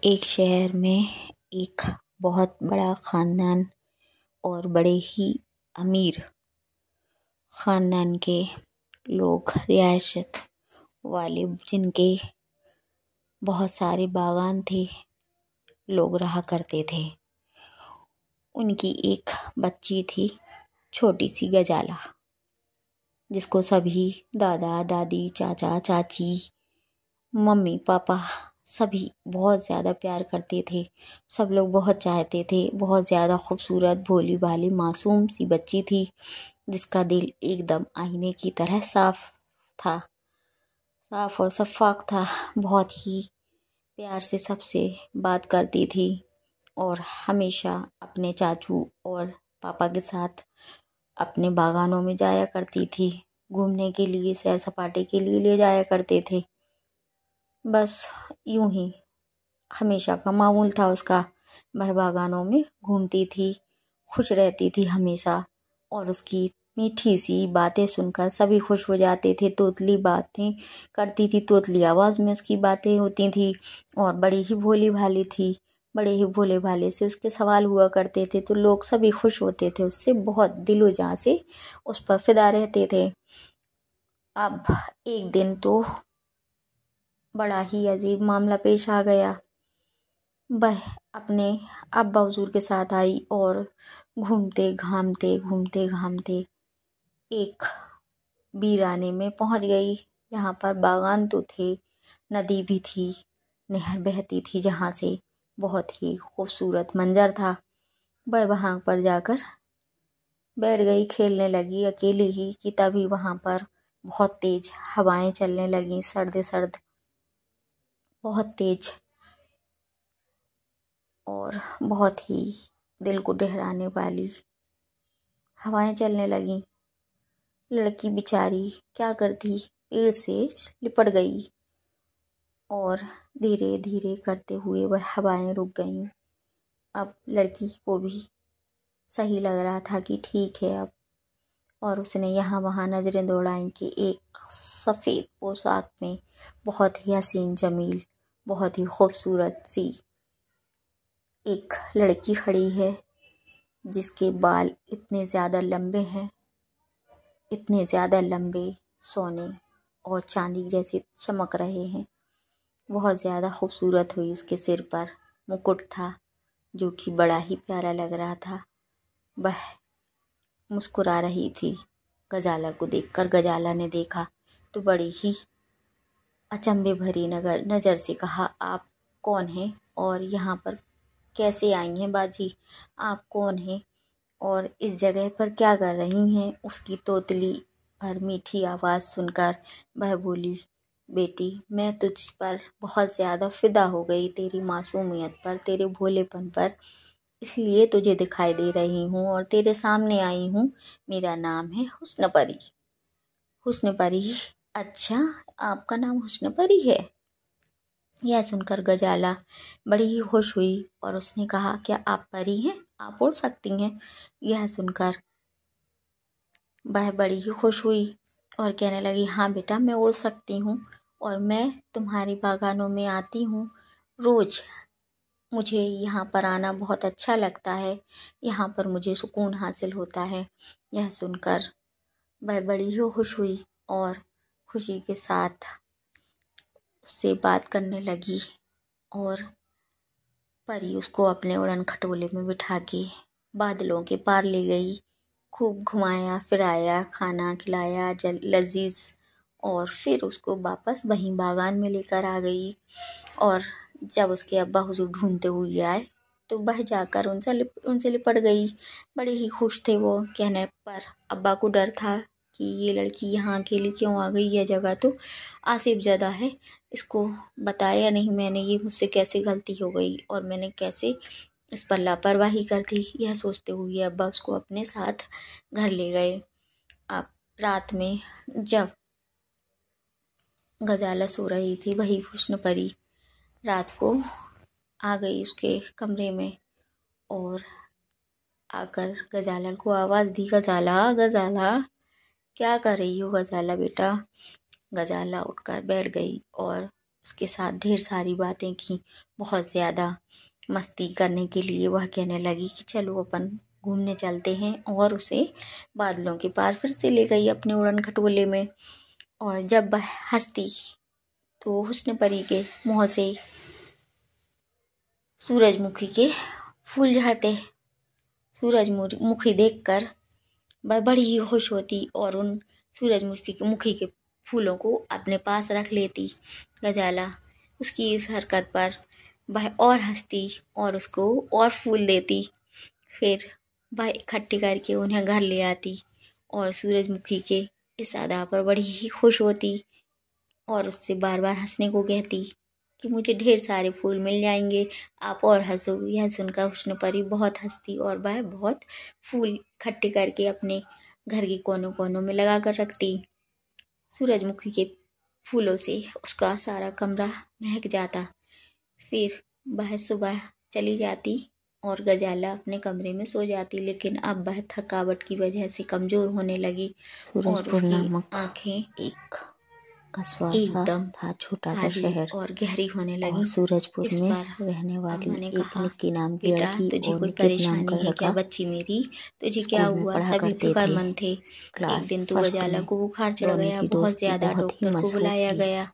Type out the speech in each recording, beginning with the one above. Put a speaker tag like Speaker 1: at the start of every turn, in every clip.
Speaker 1: एक शहर में एक बहुत बड़ा ख़ानदान और बड़े ही अमीर ख़ानदान के लोग रियासत वाले, जिनके बहुत सारे बागान थे, लोग रहा करते थे। उनकी एक बच्ची थी, छोटी सी गजाला, जिसको सभी दादा दादी, चाचा चाची, मम्मी पापा सभी बहुत ज़्यादा प्यार करते थे। सब लोग बहुत चाहते थे। बहुत ज़्यादा खूबसूरत, भोली भाली, मासूम सी बच्ची थी, जिसका दिल एकदम आईने की तरह साफ था, साफ और शफ़ाफ था। बहुत ही प्यार से सबसे बात करती थी और हमेशा अपने चाचू और पापा के साथ अपने बागानों में जाया करती थी। घूमने के लिए, सैर सपाटे के लिए ले जाया करते थे। बस यूं ही हमेशा का मामूल था उसका। वह बागानों में घूमती थी, खुश रहती थी हमेशा, और उसकी मीठी सी बातें सुनकर सभी खुश हो जाते थे। तोतली बातें करती थी, तोतली आवाज़ में उसकी बातें होती थी, और बड़ी ही भोली भाली थी। बड़े ही भोले भाले से उसके सवाल हुआ करते थे, तो लोग सभी खुश होते थे उससे, बहुत दिलो जान से उस पर फिदा रहते थे। अब एक दिन तो बड़ा ही अजीब मामला पेश आ गया। वह अपने अब्बा हुजूर के साथ आई और घूमते घामते एक वीराने में पहुंच गई, जहाँ पर बागान तो थे, नदी भी थी, नहर बहती थी, जहाँ से बहुत ही खूबसूरत मंजर था। वह वहाँ पर जाकर बैठ गई, खेलने लगी अकेली ही कि तभी वहाँ पर बहुत तेज हवाएं चलने लगीं, सर्द सर्द, बहुत तेज और बहुत ही दिल को डहराने वाली हवाएं चलने लगीं। लड़की बेचारी क्या करती, पेड़ से लिपट गई और धीरे धीरे करते हुए वह हवाएं रुक गईं। अब लड़की को भी सही लग रहा था कि ठीक है अब, और उसने यहाँ वहाँ नज़रें दौड़ाई कि एक सफ़ेद पोशाक में बहुत ही हसीन जमील, बहुत ही खूबसूरत सी एक लड़की खड़ी है, जिसके बाल इतने ज़्यादा लंबे हैं, इतने ज़्यादा लंबे, सोने और चांदी जैसे चमक रहे हैं। बहुत ज़्यादा खूबसूरत हुई। उसके सिर पर मुकुट था, जो कि बड़ा ही प्यारा लग रहा था। वह मुस्कुरा रही थी। गजाला को देखकर गजाला ने देखा तो बड़ी ही अचंभे भरी नज़र से कहा, आप कौन हैं और यहाँ पर कैसे आई हैं बाजी? आप कौन हैं और इस जगह पर क्या कर रही हैं? उसकी तोतली पर मीठी आवाज़ सुनकर वह बोली, बेटी, मैं तुझ पर बहुत ज़्यादा फ़िदा हो गई, तेरी मासूमियत पर, तेरे भोलेपन पर, इसलिए तुझे दिखाई दे रही हूँ और तेरे सामने आई हूँ। मेरा नाम है हुस्न परी। हुस्न परी? अच्छा, आपका नाम हुस्न परी है? यह सुनकर गजाला बड़ी ही खुश हुई और उसने कहा, क्या आप परी हैं? आप उड़ सकती हैं? यह सुनकर वह बड़ी ही खुश हुई और कहने लगी, हाँ बेटा, मैं उड़ सकती हूँ और मैं तुम्हारी बागानों में आती हूँ रोज़। मुझे यहाँ पर आना बहुत अच्छा लगता है, यहाँ पर मुझे सुकून हासिल होता है। यह सुनकर वह बड़ी ही खुश हुई और खुशी के साथ उससे बात करने लगी, और परी उसको अपने उड़न खटोले में बिठा के बादलों के पार ले गई। खूब घुमाया फिराया, खाना खिलाया लजीज, और फिर उसको वापस वहीं बागान में लेकर आ गई। और जब उसके अब्बा हुजूर ढूंढते हुए आए तो वह जाकर उनसे लिपट गई। बड़े ही खुश थे वो। कहने पर अब्बा को डर था कि ये लड़की यहाँ अकेली क्यों आ गई, यह जगह तो आसिफ ज़दा है, इसको बताया नहीं मैंने, ये मुझसे कैसे गलती हो गई और मैंने कैसे इस पर लापरवाही कर दी। यह सोचते हुए अब्बा उसको अपने साथ घर ले गए। अब रात में जब गजाला सो रही थी, वही हुस्न परी रात को आ गई उसके कमरे में और आकर गजाला को आवाज़ दी, गजाला गजाला, क्या कर रही हो गजाला बेटा? गजाला उठकर बैठ गई और उसके साथ ढेर सारी बातें की, बहुत ज़्यादा मस्ती करने के लिए वह कहने लगी कि चलो अपन घूमने चलते हैं, और उसे बादलों के पार फिर से ले गई अपने उड़न खटोले में। और जब वह हंसती तो हुस्न परी के मुँह से सूरजमुखी के फूल झड़ते। सूरजमुखी देखकर वह बड़ी ही खुश होती और उन सूरजमुखी के फूलों को अपने पास रख लेती। गजाला उसकी इस हरकत पर वह और हंसती और उसको और फूल देती। फिर वह इकट्ठे करके उन्हें घर ले आती और सूरजमुखी के इस अदा पर बड़ी ही खुश होती और उससे बार बार हंसने को कहती कि मुझे ढेर सारे फूल मिल जाएंगे, आप और हंसो। यह सुनकर हुस्न परी बहुत हंसती और वह बहुत फूल इकट्ठे करके अपने घर के कोनों कोनों में लगा कर रखती। सूरजमुखी के फूलों से उसका सारा कमरा महक जाता। फिर वह सुबह चली जाती और गजाला अपने कमरे में सो जाती, लेकिन अब वह थकावट की वजह से कमज़ोर होने लगी और उसकी आँखें
Speaker 2: कस्बा
Speaker 1: एकदम
Speaker 2: था, छोटा सा शहर
Speaker 1: और गहरी होने लगी।
Speaker 2: सूरजपुर
Speaker 1: इस
Speaker 2: में
Speaker 1: पर
Speaker 2: रहने वाली
Speaker 1: मैंने
Speaker 2: एक
Speaker 1: कहा,
Speaker 2: निक्की नाम की
Speaker 1: बेटा
Speaker 2: लड़की
Speaker 1: तुझे
Speaker 2: और
Speaker 1: कोई
Speaker 2: निकित नाम
Speaker 1: परेशानी
Speaker 2: का
Speaker 1: है क्या
Speaker 2: लड़का
Speaker 1: बच्ची मेरी? तुझे क्या
Speaker 2: स्कूल में
Speaker 1: हुआ?
Speaker 2: पढ़ा
Speaker 1: सभी
Speaker 2: करते
Speaker 1: फिक्रमंद
Speaker 2: थे।
Speaker 1: थे।
Speaker 2: क्लास
Speaker 1: एक दिन तो
Speaker 2: फर्स्ट
Speaker 1: गजाला
Speaker 2: में
Speaker 1: को बुखार चढ़
Speaker 2: दोनों
Speaker 1: गया,
Speaker 2: की
Speaker 1: बहुत
Speaker 2: दोस्ती
Speaker 1: ज़्यादा।
Speaker 2: बहुत ही
Speaker 1: डॉक्टर को
Speaker 2: मशहूर
Speaker 1: बुलाया
Speaker 2: थी,
Speaker 1: गया।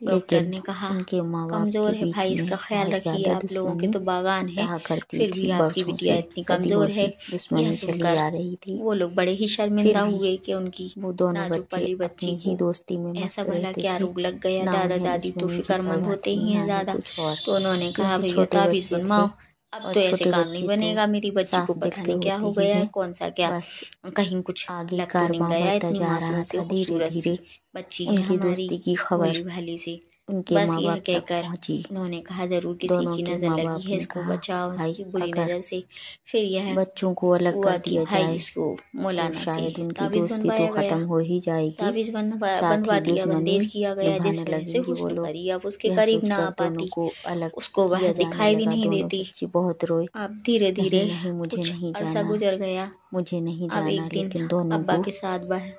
Speaker 1: डॉक्टर
Speaker 2: लेकिन
Speaker 1: ने कहा
Speaker 2: उनके माँ बाप
Speaker 1: कमज़ोर
Speaker 2: के
Speaker 1: है
Speaker 2: बीच
Speaker 1: भाई,
Speaker 2: में
Speaker 1: इसका ख्याल
Speaker 2: बहुत
Speaker 1: रखिए।
Speaker 2: ज़्यादा
Speaker 1: आप लोगों के
Speaker 2: दुश्मनी
Speaker 1: तो बागान है,
Speaker 2: रहा करती
Speaker 1: फिर
Speaker 2: थी।
Speaker 1: भी आपकी
Speaker 2: बरसों
Speaker 1: बिटिया
Speaker 2: से
Speaker 1: इतनी
Speaker 2: सदियों
Speaker 1: कमज़ोर है।
Speaker 2: से
Speaker 1: यह
Speaker 2: दुश्मनी चली
Speaker 1: सुनकर
Speaker 2: आ रही थी।
Speaker 1: वो लोग बड़े ही शर्मिंदा
Speaker 2: फिर भी
Speaker 1: हुए कि उनकी
Speaker 2: वो दोनों
Speaker 1: नाजुक
Speaker 2: बच्चे
Speaker 1: पली बच्ची
Speaker 2: अपनी ही
Speaker 1: को
Speaker 2: दोस्ती में
Speaker 1: ऐसा
Speaker 2: मस्त
Speaker 1: भला
Speaker 2: रहते
Speaker 1: क्या
Speaker 2: थे।
Speaker 1: रोग लग गया।
Speaker 2: ना
Speaker 1: दादा
Speaker 2: उन्हें
Speaker 1: दादी तो
Speaker 2: दुश्मनी की
Speaker 1: फिक्रमंद
Speaker 2: परवाह
Speaker 1: होते
Speaker 2: थी,
Speaker 1: ही
Speaker 2: ना
Speaker 1: हैं
Speaker 2: ही
Speaker 1: ज़्यादा।
Speaker 2: कुछ और,
Speaker 1: तो उन्होंने कहा
Speaker 2: क्योंकि
Speaker 1: भैया
Speaker 2: छोटे
Speaker 1: ताबीज़
Speaker 2: बच्चे
Speaker 1: बनवाओ।
Speaker 2: थे
Speaker 1: अब
Speaker 2: और
Speaker 1: तो ऐसे
Speaker 2: छोटे
Speaker 1: काम नहीं
Speaker 2: बच्चे तो
Speaker 1: बनेगा। मेरी बच्ची को
Speaker 2: साफ
Speaker 1: पता
Speaker 2: दिल के
Speaker 1: नहीं क्या
Speaker 2: होते
Speaker 1: हो
Speaker 2: ही
Speaker 1: गया है,
Speaker 2: हैं।
Speaker 1: कौन सा क्या
Speaker 2: बस
Speaker 1: कहीं कुछ
Speaker 2: आगे
Speaker 1: लग तो नहीं
Speaker 2: कारवां
Speaker 1: गया।
Speaker 2: बढ़ता
Speaker 1: इतनी
Speaker 2: जा
Speaker 1: मासूम
Speaker 2: रहा
Speaker 1: सी
Speaker 2: था। धीरे
Speaker 1: खूबसूरत सी
Speaker 2: धीरे
Speaker 1: बच्ची है
Speaker 2: उनकी
Speaker 1: हमारी,
Speaker 2: दोस्ती की खबर
Speaker 1: भोली भाली सी।
Speaker 2: उनके
Speaker 1: बस
Speaker 2: माँ
Speaker 1: यह
Speaker 2: बाप तक
Speaker 1: कहकर
Speaker 2: पहुंची।
Speaker 1: उन्होंने कहा जरूर किसी
Speaker 2: दोनों
Speaker 1: की
Speaker 2: के
Speaker 1: नज़र
Speaker 2: माँ
Speaker 1: लगी
Speaker 2: बाप
Speaker 1: है,
Speaker 2: ने
Speaker 1: इसको
Speaker 2: कहा,
Speaker 1: बचाओ
Speaker 2: भाई
Speaker 1: इसकी बुरी
Speaker 2: अगर
Speaker 1: नज़र से। फिर यह
Speaker 2: बच्चों को अलग
Speaker 1: हुआ
Speaker 2: कर
Speaker 1: कि
Speaker 2: दिया
Speaker 1: भाई
Speaker 2: जाए
Speaker 1: इसको
Speaker 2: तो
Speaker 1: मौलाना से
Speaker 2: शायद उनकी
Speaker 1: ताबीज़
Speaker 2: दोस्ती तो
Speaker 1: बनवाया गया।
Speaker 2: खत्म हो ही जाएगी,
Speaker 1: ताबीज़
Speaker 2: साथ
Speaker 1: बनवा
Speaker 2: ही
Speaker 1: दिया,
Speaker 2: दुश्मनी
Speaker 1: बंदेज किया गया, जिस
Speaker 2: निभाने
Speaker 1: वजह से
Speaker 2: लगेंगे वो
Speaker 1: हुस्न
Speaker 2: लोग।
Speaker 1: परी अब उसके
Speaker 2: यह
Speaker 1: करीब ना
Speaker 2: सोचकर
Speaker 1: आ
Speaker 2: दोनों
Speaker 1: पाती।
Speaker 2: को अलग
Speaker 1: उसको वह
Speaker 2: किया जाने
Speaker 1: दिखाई भी
Speaker 2: लगा।
Speaker 1: नहीं
Speaker 2: दोनों
Speaker 1: देती।
Speaker 2: बच्चे बहुत रोए,
Speaker 1: अब धीरे धीरे
Speaker 2: नहीं नहीं मुझे
Speaker 1: कुछ
Speaker 2: नहीं
Speaker 1: अरसा
Speaker 2: जाना,
Speaker 1: गुजर गया।
Speaker 2: मुझे नहीं
Speaker 1: अब
Speaker 2: जाना,
Speaker 1: एक दिन
Speaker 2: लेकिन दोनों
Speaker 1: अब्बा
Speaker 2: को
Speaker 1: के साथ वह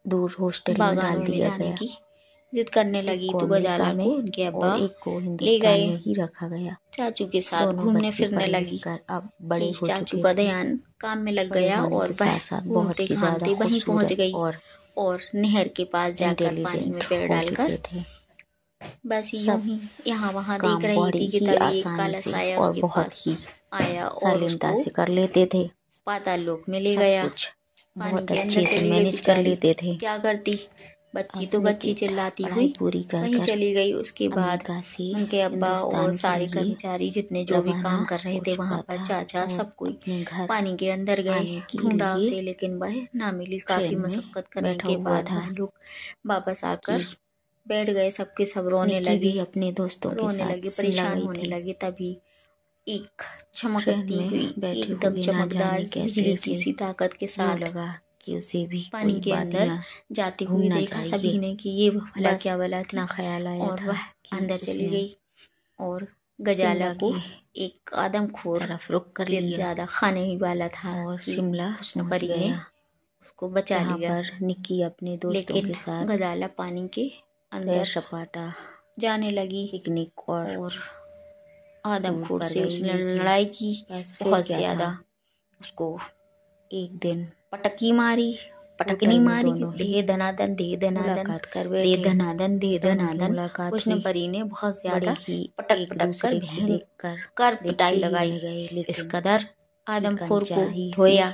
Speaker 2: दूर हॉस्टल में डाल
Speaker 1: बागानों में
Speaker 2: दिया
Speaker 1: जाने
Speaker 2: गया।
Speaker 1: की जिद करने
Speaker 2: एक
Speaker 1: लगी
Speaker 2: को
Speaker 1: तो
Speaker 2: अमेरिका
Speaker 1: गजाला
Speaker 2: में
Speaker 1: को उनके अब्बा
Speaker 2: और एक को
Speaker 1: ले
Speaker 2: हिंदुस्तान
Speaker 1: गए।
Speaker 2: में ही रखा गया।
Speaker 1: चाचू के साथ
Speaker 2: दोनों
Speaker 1: घूमने
Speaker 2: बच्चे
Speaker 1: फिरने
Speaker 2: पढ़ लिख
Speaker 1: लगी
Speaker 2: कर अब बड़े
Speaker 1: कि
Speaker 2: हो
Speaker 1: चाचू
Speaker 2: चुके
Speaker 1: का
Speaker 2: थे।
Speaker 1: ध्यान काम में लग
Speaker 2: बड़े
Speaker 1: गया
Speaker 2: होने
Speaker 1: और
Speaker 2: के
Speaker 1: वह
Speaker 2: साथ साथ बहुत
Speaker 1: घूमते
Speaker 2: ही ज़्यादा
Speaker 1: घामते वहीं पहुंच
Speaker 2: खूबसूरत
Speaker 1: गई
Speaker 2: और
Speaker 1: नहर के पास जाकर पानी में
Speaker 2: इंटेलिजेंट
Speaker 1: पैर
Speaker 2: हो
Speaker 1: डालकर
Speaker 2: चुके थे।
Speaker 1: बस यूं
Speaker 2: सब
Speaker 1: ही यहाँ वहाँ देख
Speaker 2: काम
Speaker 1: रही
Speaker 2: बड़ी
Speaker 1: थी कि
Speaker 2: ही
Speaker 1: तभी एक
Speaker 2: आसानी
Speaker 1: काला
Speaker 2: से
Speaker 1: साया
Speaker 2: और
Speaker 1: उसके
Speaker 2: बहुत
Speaker 1: पास
Speaker 2: ही
Speaker 1: आया और
Speaker 2: शालीनता
Speaker 1: उसको
Speaker 2: से कर लेते थे।
Speaker 1: पाताल लोक में ले
Speaker 2: सब
Speaker 1: गया।
Speaker 2: कुछ
Speaker 1: पानी
Speaker 2: बहुत
Speaker 1: के अंदर
Speaker 2: अच्छे से
Speaker 1: चली गई
Speaker 2: मैनेज कर
Speaker 1: बेचारी,
Speaker 2: लेते थे।
Speaker 1: क्या करती। बच्ची
Speaker 2: अब
Speaker 1: तो बच्ची
Speaker 2: निकित
Speaker 1: चिल्लाती
Speaker 2: पढ़ाई
Speaker 1: हुई
Speaker 2: पूरी कर
Speaker 1: वहीं
Speaker 2: कर
Speaker 1: चली गई। उसके बाद
Speaker 2: अमेरिका से
Speaker 1: उनके अब्बा और
Speaker 2: हिंदुस्तान के
Speaker 1: सारे
Speaker 2: लिए
Speaker 1: कर्मचारी जितने जो भी
Speaker 2: रवाना
Speaker 1: काम कर रहे
Speaker 2: हो
Speaker 1: थे वहां
Speaker 2: चुका
Speaker 1: पर,
Speaker 2: था
Speaker 1: चाचा,
Speaker 2: और
Speaker 1: सब कोई
Speaker 2: अपने घर
Speaker 1: पानी के अंदर गए।
Speaker 2: आने के
Speaker 1: ढूंढा
Speaker 2: लिए
Speaker 1: उसे, लेकिन वह ना मिली। काफी
Speaker 2: ट्रेन में
Speaker 1: मशक्कत करने
Speaker 2: बैठा
Speaker 1: के
Speaker 2: हुआ
Speaker 1: बाद
Speaker 2: था
Speaker 1: वह लोग वापस आकर
Speaker 2: कि
Speaker 1: बैठ गए। सबके सब रोने
Speaker 2: निक्की
Speaker 1: लगे,
Speaker 2: भी अपने दोस्तों के
Speaker 1: रोने लगे,
Speaker 2: साथ शिमला
Speaker 1: परेशान
Speaker 2: गई
Speaker 1: होने
Speaker 2: थी।
Speaker 1: लगे। तभी एक
Speaker 2: ट्रेन
Speaker 1: चमकती
Speaker 2: में
Speaker 1: हुई
Speaker 2: बैठे
Speaker 1: एकदम
Speaker 2: हुए ना
Speaker 1: चमकदार
Speaker 2: जाने कैसे
Speaker 1: बिजली की
Speaker 2: उसे
Speaker 1: सी ताकत के
Speaker 2: यूँ
Speaker 1: साथ
Speaker 2: लगा कि उसे भी
Speaker 1: पानी
Speaker 2: कोई
Speaker 1: के अंदर
Speaker 2: वादियाँ
Speaker 1: जाते हुए
Speaker 2: घूमना
Speaker 1: देखा सभी
Speaker 2: चाहिए।
Speaker 1: ने कि ये भला
Speaker 2: बस
Speaker 1: क्या भला थी।
Speaker 2: इतना ख्याल आया
Speaker 1: और
Speaker 2: था
Speaker 1: वह
Speaker 2: कि
Speaker 1: अंदर चली
Speaker 2: उसने
Speaker 1: गई और गजाला
Speaker 2: शिमला
Speaker 1: को
Speaker 2: की
Speaker 1: एक आदमखोर
Speaker 2: तरफ रुख कर लिया
Speaker 1: ज्यादा खाने ही वाला था
Speaker 2: और
Speaker 1: कि
Speaker 2: शिमला
Speaker 1: हुस्न
Speaker 2: पहुंच
Speaker 1: परी ने
Speaker 2: गया,
Speaker 1: उसको बचा
Speaker 2: जहाँ
Speaker 1: लिया।
Speaker 2: पर निक्की अपने दोस्तों
Speaker 1: लेकिन
Speaker 2: के साथ
Speaker 1: गजाला पानी के
Speaker 2: सैर
Speaker 1: अंदर
Speaker 2: सपाटा,
Speaker 1: जाने लगी
Speaker 2: पिकनिक और
Speaker 1: और
Speaker 2: टूर
Speaker 1: आदमखोर
Speaker 2: पर
Speaker 1: से
Speaker 2: गई।
Speaker 1: उसने
Speaker 2: लेकिन
Speaker 1: लड़ाई की,
Speaker 2: बस फिर
Speaker 1: बहुत
Speaker 2: क्या
Speaker 1: ज्यादा।
Speaker 2: था,
Speaker 1: उसको
Speaker 2: एक दिन
Speaker 1: पटकी मारी, पटकनी
Speaker 2: होटल में
Speaker 1: मारी,
Speaker 2: दोनों ही
Speaker 1: दे दनादन, दे दनादन,
Speaker 2: मुलाकात कर
Speaker 1: दे
Speaker 2: बैठे।
Speaker 1: दनादन, दे
Speaker 2: दोनों की
Speaker 1: दनादन।
Speaker 2: मुलाकात
Speaker 1: हुस्न
Speaker 2: हुई।
Speaker 1: परी ने बहुत
Speaker 2: बड़े
Speaker 1: ज्यादा
Speaker 2: ही
Speaker 1: पटक
Speaker 2: एक
Speaker 1: पटक कर
Speaker 2: दूसरे को
Speaker 1: भयंकर
Speaker 2: देखकर
Speaker 1: पिटाई
Speaker 2: देखते ही
Speaker 1: लगाई।
Speaker 2: रह गए।
Speaker 1: इस
Speaker 2: लेकिन
Speaker 1: कदर आदमखोर को
Speaker 2: कंचाही सी
Speaker 1: धोया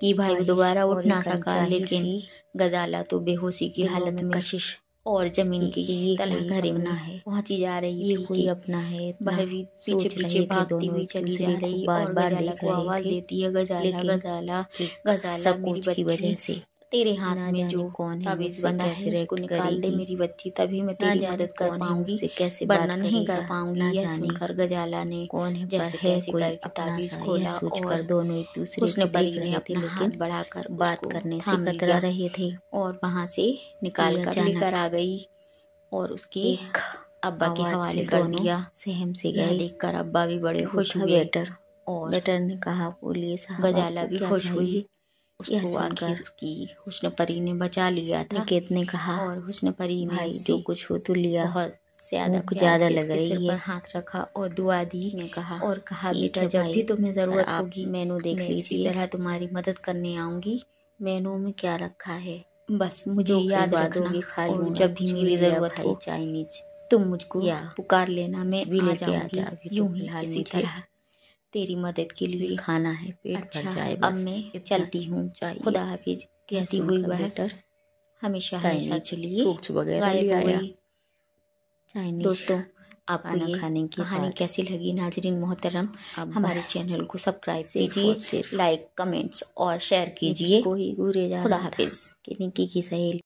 Speaker 1: कि भाई वो
Speaker 2: ख्वाहिश
Speaker 1: दोबारा उठ
Speaker 2: और
Speaker 1: ना
Speaker 2: एक
Speaker 1: सका।
Speaker 2: अनचाही
Speaker 1: लेकिन
Speaker 2: सी
Speaker 1: गजाला तो बेहोशी की
Speaker 2: दिलों
Speaker 1: हालत
Speaker 2: में
Speaker 1: में
Speaker 2: कशिश
Speaker 1: और जमीन
Speaker 2: कि
Speaker 1: की
Speaker 2: ये
Speaker 1: तलह
Speaker 2: कोई
Speaker 1: घरे
Speaker 2: अपना
Speaker 1: में
Speaker 2: है,
Speaker 1: पहुंची जा रही
Speaker 2: ये
Speaker 1: थी
Speaker 2: कोई
Speaker 1: कि
Speaker 2: अपना है। इतना
Speaker 1: वह भी पीछे
Speaker 2: सोच
Speaker 1: पीछे
Speaker 2: रहे थे
Speaker 1: भागती
Speaker 2: दोनों,
Speaker 1: हुई
Speaker 2: एक
Speaker 1: चली
Speaker 2: दूसरे
Speaker 1: जा
Speaker 2: को
Speaker 1: रही
Speaker 2: बार
Speaker 1: और
Speaker 2: बार
Speaker 1: गजाला
Speaker 2: देख
Speaker 1: को
Speaker 2: रहे
Speaker 1: आवाज
Speaker 2: थे।
Speaker 1: देती है, गजाला
Speaker 2: लेकिन
Speaker 1: गजाला
Speaker 2: एक
Speaker 1: गजाला, मेरी
Speaker 2: संकोच की वजह
Speaker 1: बच्ची,
Speaker 2: से
Speaker 1: तेरे हाथ
Speaker 2: ना
Speaker 1: में
Speaker 2: जाने
Speaker 1: जो
Speaker 2: कौन है
Speaker 1: ताबीज
Speaker 2: मुझसे
Speaker 1: बंधा है
Speaker 2: कैसे
Speaker 1: उसको
Speaker 2: रिएक्ट
Speaker 1: निकाल दे
Speaker 2: करेगी,
Speaker 1: मेरी बच्ची, तभी मैं
Speaker 2: ना
Speaker 1: तेरी
Speaker 2: जाने
Speaker 1: मदद कर
Speaker 2: कौन है
Speaker 1: पाऊंगी,
Speaker 2: मुझसे कैसे
Speaker 1: वरना
Speaker 2: बात
Speaker 1: नहीं कर
Speaker 2: करेगा,
Speaker 1: पाऊंगी।
Speaker 2: ना
Speaker 1: यह
Speaker 2: जाने
Speaker 1: सुनकर गजाला ने
Speaker 2: कौन है, पर
Speaker 1: जैसे
Speaker 2: है
Speaker 1: तैसे
Speaker 2: कोई
Speaker 1: करके
Speaker 2: अपना
Speaker 1: ताबीज
Speaker 2: सा। यह
Speaker 1: खोला
Speaker 2: सोचकर
Speaker 1: और
Speaker 2: दोनों एक दूसरे
Speaker 1: हुस्न
Speaker 2: को देख
Speaker 1: परी ने
Speaker 2: रहे थे,
Speaker 1: अपना हाथ
Speaker 2: लेकिन
Speaker 1: बढ़ाकर
Speaker 2: बात
Speaker 1: उसको
Speaker 2: करने से
Speaker 1: थाम
Speaker 2: कतरा
Speaker 1: लिया
Speaker 2: रहे थे
Speaker 1: और वहां से निकाल
Speaker 2: कि
Speaker 1: कर लेकर
Speaker 2: अचानक
Speaker 1: आ गई और उसके
Speaker 2: एक
Speaker 1: अब्बा के
Speaker 2: आवाज
Speaker 1: हवाले
Speaker 2: से
Speaker 1: कर
Speaker 2: दोनों
Speaker 1: दिया।
Speaker 2: सहम से
Speaker 1: यह
Speaker 2: गए।
Speaker 1: देखकर अब्बा भी बड़े खुश
Speaker 2: पूछा
Speaker 1: हुए
Speaker 2: वेटर,
Speaker 1: और
Speaker 2: वेटर ने कहा बोलिए साहब
Speaker 1: गजाला
Speaker 2: आपको
Speaker 1: भी
Speaker 2: क्या
Speaker 1: खुश हुई।
Speaker 2: चाहिए। यह
Speaker 1: उसको
Speaker 2: सुनकर
Speaker 1: आखिर उसकी हुस्न परी ने बचा लिया था
Speaker 2: निकेत ने कहा,
Speaker 1: और हुस्न परी ने
Speaker 2: भाई
Speaker 1: उससे
Speaker 2: जो कुछ हो तो लिया,
Speaker 1: बहुत
Speaker 2: ज्यादा लग रही
Speaker 1: सर
Speaker 2: है।
Speaker 1: पर हाथ रखा और दुआ दी
Speaker 2: ने कहा
Speaker 1: और कहा,
Speaker 2: ठीक
Speaker 1: बेटा
Speaker 2: है
Speaker 1: जब
Speaker 2: भाई,
Speaker 1: भी तुम्हें जरूरत
Speaker 2: आप
Speaker 1: होगी
Speaker 2: मेनू देख
Speaker 1: मैं इसी
Speaker 2: लीजिए।
Speaker 1: तरह तुम्हारी मदद करने आऊंगी।
Speaker 2: मेनू में क्या रखा है,
Speaker 1: बस मुझे
Speaker 2: जो
Speaker 1: याद
Speaker 2: खिलवा
Speaker 1: रखना
Speaker 2: दोगे खा
Speaker 1: और
Speaker 2: लूंगा।
Speaker 1: जब भी
Speaker 2: कुछ
Speaker 1: मेरी
Speaker 2: लिया
Speaker 1: जरूरत
Speaker 2: भाई,
Speaker 1: हो
Speaker 2: चाइनीज
Speaker 1: तुम मुझको
Speaker 2: या
Speaker 1: पुकार लेना, मैं
Speaker 2: भी
Speaker 1: आ
Speaker 2: लेके आ
Speaker 1: जाऊंगी
Speaker 2: जा। अभी तो
Speaker 1: यूं ही
Speaker 2: फिलहाल
Speaker 1: इसी
Speaker 2: मुझे
Speaker 1: तरह तेरी मदद के
Speaker 2: भी
Speaker 1: लिए।
Speaker 2: खाना है, पेट भर
Speaker 1: अच्छा
Speaker 2: जाए
Speaker 1: अब
Speaker 2: बस,
Speaker 1: मैं
Speaker 2: इतना
Speaker 1: चलती हूँ,
Speaker 2: चाहिए।
Speaker 1: खुदा हाफिज कहती हुई वह
Speaker 2: बेटर
Speaker 1: हमेशा
Speaker 2: चाइनीज
Speaker 1: के लिए
Speaker 2: फ्रूट्स वगैरह
Speaker 1: गायब
Speaker 2: ले
Speaker 1: हो
Speaker 2: आया।
Speaker 1: गई।
Speaker 2: चाइनीज
Speaker 1: दोस्तों आपको
Speaker 2: खाना
Speaker 1: ये
Speaker 2: खाने के
Speaker 1: कहानी
Speaker 2: बाद
Speaker 1: कैसी लगी? नाजरीन मोहतरम,
Speaker 2: अब
Speaker 1: हमारे चैनल को सब्सक्राइब
Speaker 2: सिर्फ और
Speaker 1: कीजिए,
Speaker 2: सिर्फ
Speaker 1: लाइक कमेंट्स और शेयर
Speaker 2: निक्की
Speaker 1: कीजिए।
Speaker 2: को ही घूरे जा
Speaker 1: खुदा
Speaker 2: रहा था
Speaker 1: हाफिज।
Speaker 2: कि निक्की की सहेली